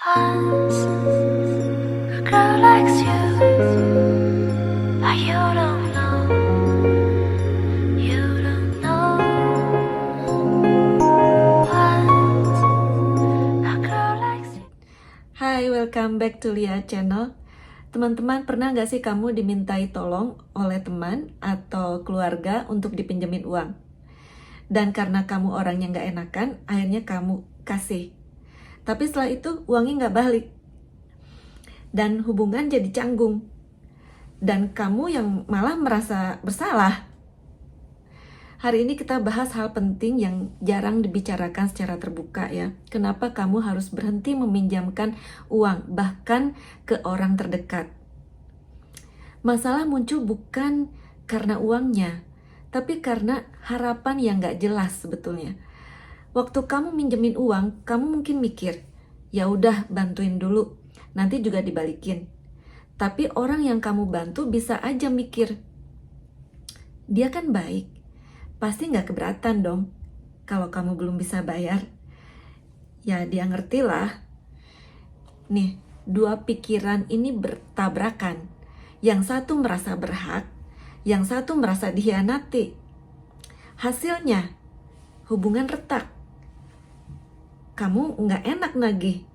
Once a girl likes you, but you don't know. You don't know. Once a girl likes you. Hai, welcome back to Lia Channel. Teman-teman, pernah nggak sih kamu dimintai tolong oleh teman atau keluarga untuk dipinjemin uang? Dan karena kamu orangnya nggak enakan, akhirnya kamu kasih. Tapi setelah itu uangnya nggak balik. Dan hubungan jadi canggung. Dan kamu yang malah merasa bersalah. Hari ini kita bahas hal penting yang jarang dibicarakan secara terbuka ya. Kenapa kamu harus berhenti meminjamkan uang, bahkan ke orang terdekat. Masalah muncul bukan karena uangnya, tapi karena harapan yang gak jelas sebetulnya. Waktu kamu minjemin uang, kamu mungkin mikir, ya udah bantuin dulu, nanti juga dibalikin. Tapi orang yang kamu bantu bisa aja mikir, dia kan baik, pasti gak keberatan dong kalau kamu belum bisa bayar. Ya dia ngerti lah. Nih, dua pikiran ini bertabrakan. Yang satu merasa berhak, yang satu merasa dikhianati. Hasilnya, hubungan retak. Kamu nggak enak lagi.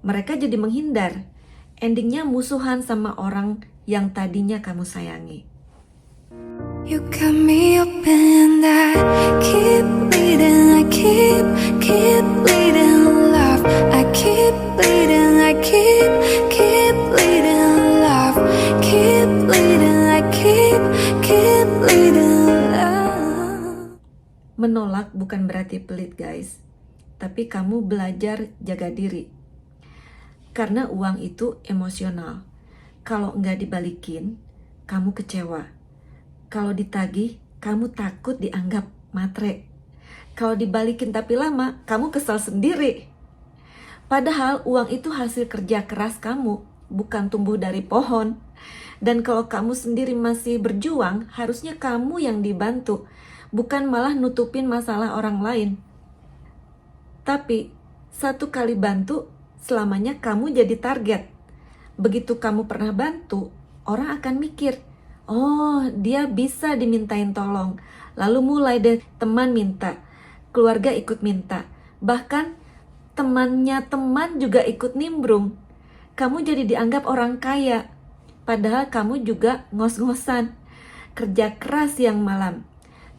Mereka jadi menghindar. Endingnya musuhan sama orang yang tadinya kamu sayangi. You got me open and I keep bleeding, I keep bleeding love. I keep bleeding, I keep bleeding love. Keep bleeding, I keep bleeding love. Menolak bukan berarti pelit guys, tapi kamu belajar jaga diri. Karena uang itu emosional. Kalau nggak dibalikin, kamu kecewa. Kalau ditagih, kamu takut dianggap matre. Kalau dibalikin tapi lama, kamu kesal sendiri. Padahal uang itu hasil kerja keras kamu, bukan tumbuh dari pohon. Dan kalau kamu sendiri masih berjuang, harusnya kamu yang dibantu, bukan malah nutupin masalah orang lain. Tapi, satu kali bantu, selamanya kamu jadi target. Begitu kamu pernah bantu, orang akan mikir, oh dia bisa dimintain tolong. Lalu mulai deh teman minta, keluarga ikut minta. Bahkan temannya teman juga ikut nimbrung. Kamu jadi dianggap orang kaya. Padahal kamu juga ngos-ngosan. Kerja keras yang malam.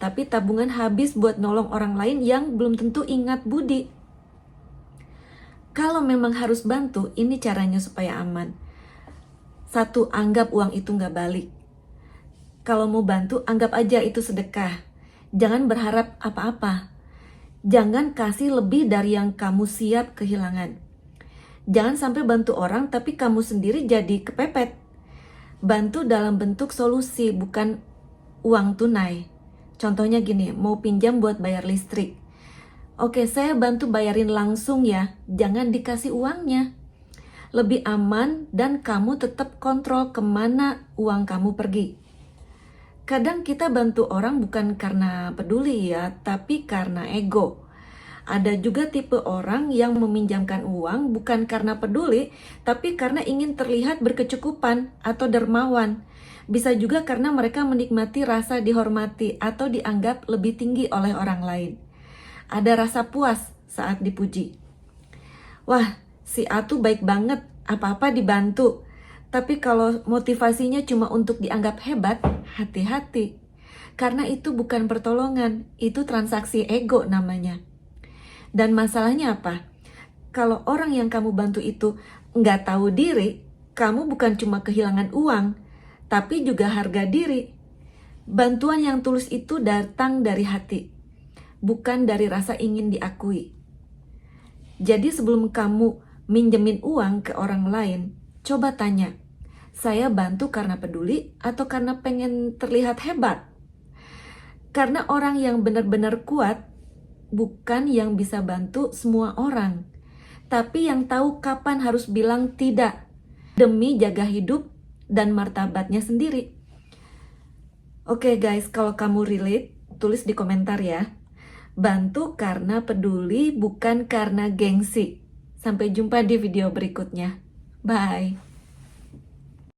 Tapi tabungan habis buat nolong orang lain yang belum tentu ingat budi. Kalau memang harus bantu, ini caranya supaya aman. Satu, anggap uang itu nggak balik. Kalau mau bantu, anggap aja itu sedekah. Jangan berharap apa-apa. Jangan kasih lebih dari yang kamu siap kehilangan. Jangan sampai bantu orang tapi kamu sendiri jadi kepepet. Bantu dalam bentuk solusi, bukan uang tunai. Contohnya gini, mau pinjam buat bayar listrik. Oke, saya bantu bayarin langsung ya, jangan dikasih uangnya. Lebih aman dan kamu tetap kontrol kemana uang kamu pergi. Kadang kita bantu orang bukan karena peduli ya, tapi karena ego. Ada juga tipe orang yang meminjamkan uang bukan karena peduli, tapi karena ingin terlihat berkecukupan atau dermawan. Bisa juga karena mereka menikmati rasa dihormati atau dianggap lebih tinggi oleh orang lain. Ada rasa puas saat dipuji. Wah, si A tuh baik banget, apa-apa dibantu. Tapi kalau motivasinya cuma untuk dianggap hebat, hati-hati. Karena itu bukan pertolongan, itu transaksi ego namanya. Dan masalahnya apa? Kalau orang yang kamu bantu itu nggak tahu diri, kamu bukan cuma kehilangan uang, tapi juga harga diri. Bantuan yang tulus itu datang dari hati, bukan dari rasa ingin diakui. Jadi sebelum kamu minjemin uang ke orang lain, coba tanya, saya bantu karena peduli atau karena pengen terlihat hebat? Karena orang yang benar-benar kuat bukan yang bisa bantu semua orang, tapi yang tahu kapan harus bilang tidak demi jaga hidup dan martabatnya sendiri. Oke guys, kalau kamu relate, tulis di komentar ya. Bantu karena peduli, bukan karena gengsi. Sampai jumpa di video berikutnya. Bye.